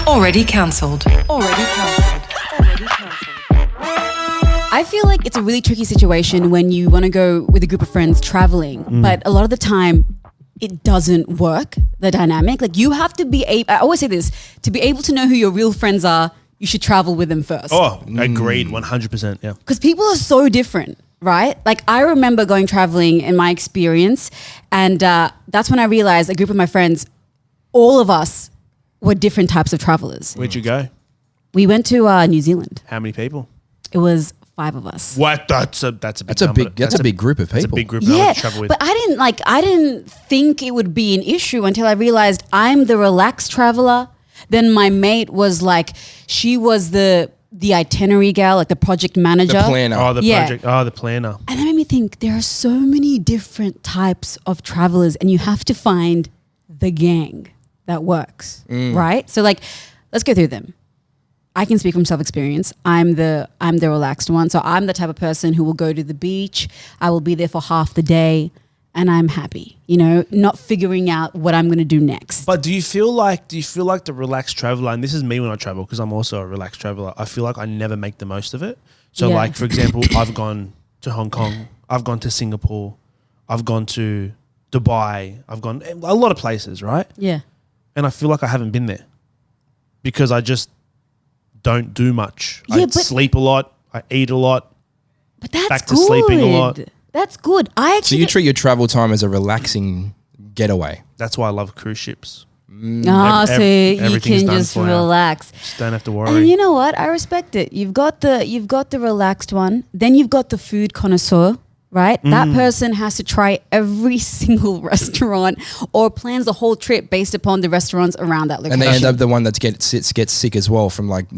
Already cancelled. Already cancelled. Already cancelled. I feel like it's a really tricky situation when you want to go with a group of friends traveling, but a lot of the time it doesn't work, the dynamic. Like you have to be able, I always say this, to be able to know who your real friends are, you should travel with them first. Oh, agreed, 100%. Yeah. Because people are so different, right? Like I remember going traveling in my experience, and that's when I realized a group of my friends, all of us were different types of travelers. Where'd you go? We went to New Zealand. How many people? It was 5 of us. What? That's a big That's a big group of That's a people. big group. I Yeah, would travel with. but I didn't think it would be an issue until I realized I'm the relaxed traveler. Then my mate was like, she was the itinerary gal, like the project manager. The planner. Oh, the Yeah. project. Oh, the planner. And that made me think there are so many different types of travelers, and you have to find the gang that works, right? So like, let's go through them. I can speak from self-experience. I'm the relaxed one. So I'm the type of person who will go to the beach. I will be there for half the day and I'm happy, not figuring out what I'm going to do next. But do you feel like the relaxed traveler, and this is me when I travel because I'm also a relaxed traveler, I feel like I never make the most of it. So Yeah. like, for example, I've gone to Hong Kong, I've gone to Singapore, I've gone to Dubai, I've gone a lot of places, right? Yeah. And I feel like I haven't been there because I just don't do much. Yeah, I but- sleep a lot, I eat a lot. But that's Back to good. sleeping a lot. That's good. I So actually you treat your travel time as a relaxing getaway. That's why I love cruise ships. so ev- you everything's can done just for you. relax. Just don't have to And worry. you know what? I respect it. You've got the relaxed one. Then you've got the food connoisseur, right? That person has to try every single restaurant or plans the whole trip based upon the restaurants around that location. And they end up the one that gets sick as well from like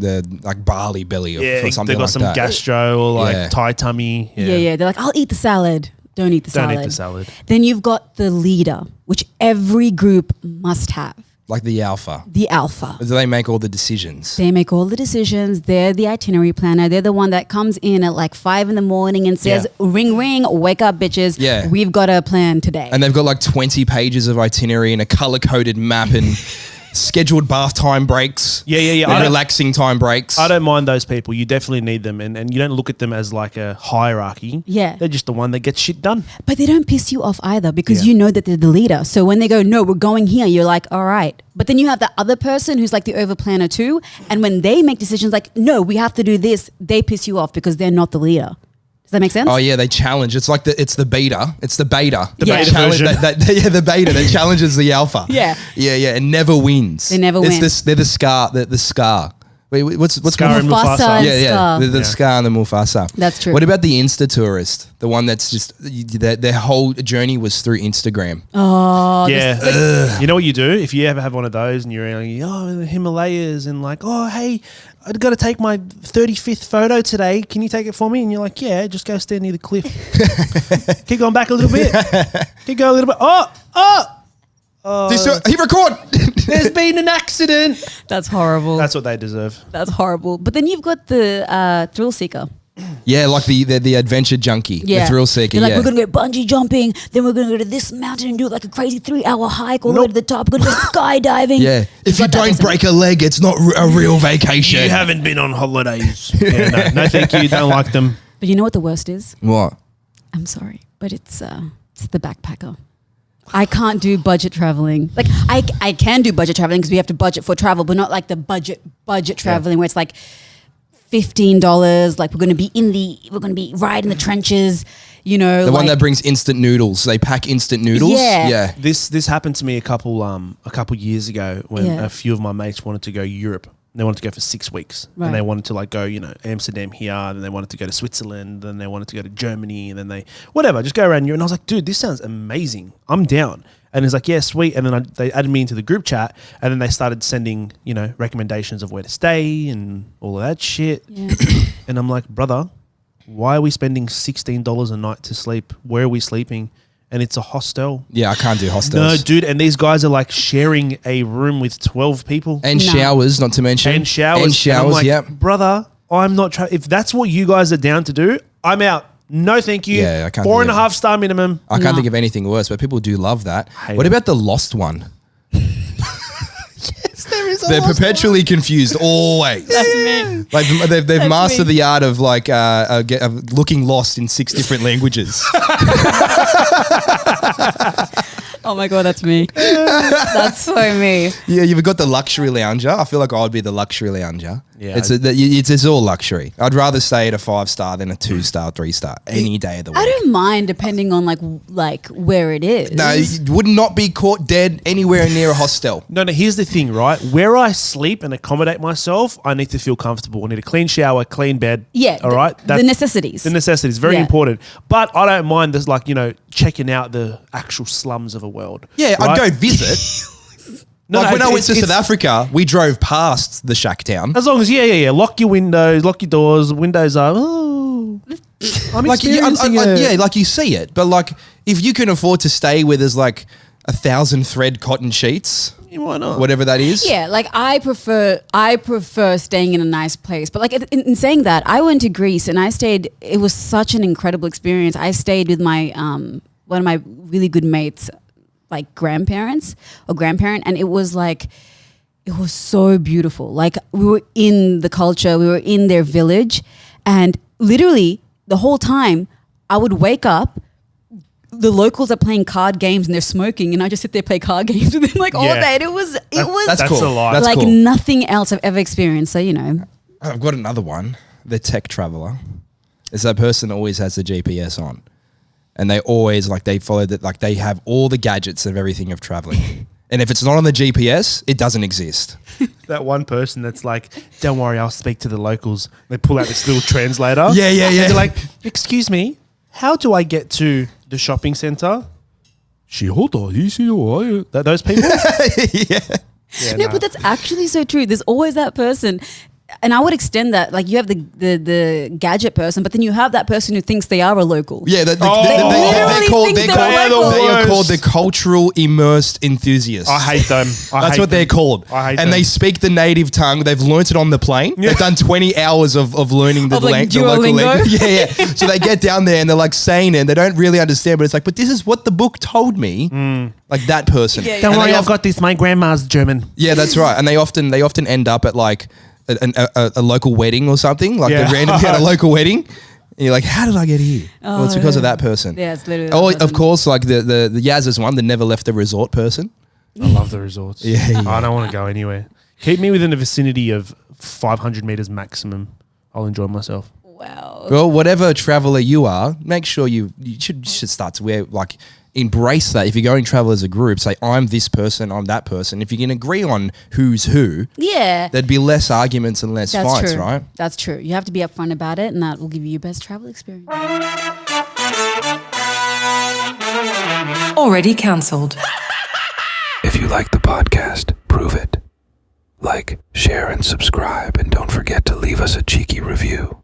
barley belly or, Yeah, or something they got like some that. gastro or like Yeah. Thai tummy. yeah. They're like, I'll eat the salad. Don't eat the Don't salad. eat the salad. Then you've got the leader, which every group must have. Like the alpha. The alpha. Do they make all the decisions? They make all the decisions. They're the itinerary planner. They're the one that comes in at like 5 a.m. and says, Yeah. ring, ring, wake up, bitches. Yeah. We've got a plan today. And they've got like 20 pages of itinerary and a color-coded map and scheduled bath time breaks. Yeah. And relaxing time breaks. I don't mind those people. You definitely need them. And you don't look at them as like a hierarchy. Yeah. They're just the one that gets shit done. But they don't piss you off either because Yeah. you know that they're the leader. So when they go, no, we're going here, you're like, all right. But then you have the other person who's like the over planner too. And when they make decisions like, no, we have to do this, they piss you off because they're not the leader. Does that make sense? Oh yeah, they challenge. It's like it's the beta. It's the beta. The Yeah. beta Challenge- version. the beta that challenges the alpha. Yeah. Yeah. It never wins. They never it's win. They're the scar. The scar. Wait, what's Scar and Mufasa Mufasa. and Yeah. Scar. The Scar and the Mufasa. That's true. What about the Insta tourist? The one that's just their whole journey was through Instagram. Oh, Yeah. You know what you do? If you ever have one of those and you're like, the Himalayas and like, oh, hey, I've got to take my 35th photo today. Can you take it for me? And you're like, yeah, just go stand near the cliff. Keep going back a little bit. Keep going a little bit. He record. There's been an accident. that's horrible. That's what they deserve. That's horrible. But then you've got the thrill seeker. Yeah, like the adventure junkie, Yeah. the thrill seeker. They're like, yeah. we're going to go bungee jumping. Then we're going to go to this mountain and do like a crazy 3-hour hike all the way to the top. We're going to go skydiving. Yeah. If you got that don't person. break a leg, it's not a real vacation. You haven't been on holidays. Yeah, no, thank you. Don't like them. But you know what the worst is? What? I'm sorry, but it's the backpacker. I can't do budget traveling. Like I can do budget traveling because we have to budget for travel, but not like the budget traveling where it's like $15. Like we're going to be right in the trenches. The one that brings instant noodles. They pack instant noodles. Yeah. This happened to me a couple years ago when Yeah. a few of my mates wanted to go Europe. They wanted to go for 6 weeks, Right. and they wanted to like go, Amsterdam here. Then they wanted to go to Switzerland. Then they wanted to go to Germany. And then just go around Europe. And I was like, dude, this sounds amazing. I'm down. And it's like, yeah, sweet. And then they added me into the group chat, and then they started sending, recommendations of where to stay and all of that shit. Yeah. And I'm like, brother, why are we spending $16 a night to sleep? Where are we sleeping? And it's a hostel. Yeah, I can't do No, hostels. dude, and these guys are like sharing a room with 12 people. And No. showers, not to mention. And showers. And showers, I'm like, yep. brother, I'm not trying. If that's what you guys are down to do, I'm out. No, thank you. Yeah, I can't do 4.5 star minimum. I can't No. think of anything worse, but people do love that. Hate What it. about the lost one? Yes, there is They're perpetually confused, always. That's me. Like they've That's mastered me. the art of like of looking lost in 6 different languages. Oh my god, that's me. That's so me. Yeah, you've got the luxury lounger. I feel like I would be the luxury lounger. Yeah. It's all luxury. I'd rather stay at a 5-star than a 2-star, 3-star any day of the week. I don't mind depending on like where it is. No, you would not be caught dead anywhere near a hostel. No, here's the thing, right? Where I sleep and accommodate myself, I need to feel comfortable. I need a clean shower, clean bed. Yeah, All right. the necessities. The necessities, very Yeah. important. But I don't mind this, like, checking out the actual slums of a world. Yeah, right? I'd go visit. When I went to South Africa, we drove past the shack town. As long as, yeah. Lock your windows, lock your doors, windows are, I'm Like, experiencing it. yeah, like you see it. But like, if you can afford to stay where there's like 1,000 thread cotton sheets, Why not? whatever that is. Yeah, like I prefer staying in a nice place. But like in saying that, I went to Greece and I stayed. It was such an incredible experience. I stayed with my one of my really good mates, like grandparents, and it was so beautiful. Like we were in the culture, we were in their village, and literally the whole time I would wake up. The locals are playing card games and they're smoking, and I just sit there play card games with them like all Yeah. day. And it was That's cool. a lot. That's like cool. nothing else I've ever experienced. So I've got another one. The tech traveler. It's that person that always has the GPS on. And they always they follow that, like they have all the gadgets of everything of traveling. And if it's not on the GPS, it doesn't exist. That one person that's like, don't worry, I'll speak to the locals. They pull out this little translator. Yeah. And they're like, excuse me, how do I get to the shopping centre? Those people? Yeah, no, but that's actually so true. There's always that person. And I would extend that, like you have the gadget person, but then you have that person who thinks they are a local. Yeah, they're literally called think they they're are locals. called the cultural immersed enthusiasts. I hate them. That's what they're called. I hate and them. they speak the native tongue. They've learnt it on the plane. They've done 20 hours of learning the, Of, like, the local Duolingo? language. Yeah. So they get down there and they're like saying it and they don't really understand, but it's like, but this is what the book told me. Like that person. Yeah, Don't And worry, they I've got this. My grandma's German. Yeah, that's right. And they often end up at like a local wedding or something. Like Yeah. they're randomly at a local wedding. And you're like, how did I get here? Well, it's because of that person. Yeah, it's literally. Oh, that of person. course, like the Yaz's one, the never left the resort person. I love the resorts. Yeah. I don't want to go anywhere. Keep me within the vicinity of 500 meters maximum. I'll enjoy myself. Wow. Well, whatever traveler you are, make sure you should start to embrace that. If you're going travel as a group, say, I'm this person, I'm that person. If you can agree on who's who, Yeah. there'd be less arguments and less That's fights, true. right? That's true. You have to be upfront about it, and that will give you your best travel experience. Already cancelled. If you like the podcast, prove it. Like, share, and subscribe, and don't forget to leave us a cheeky review.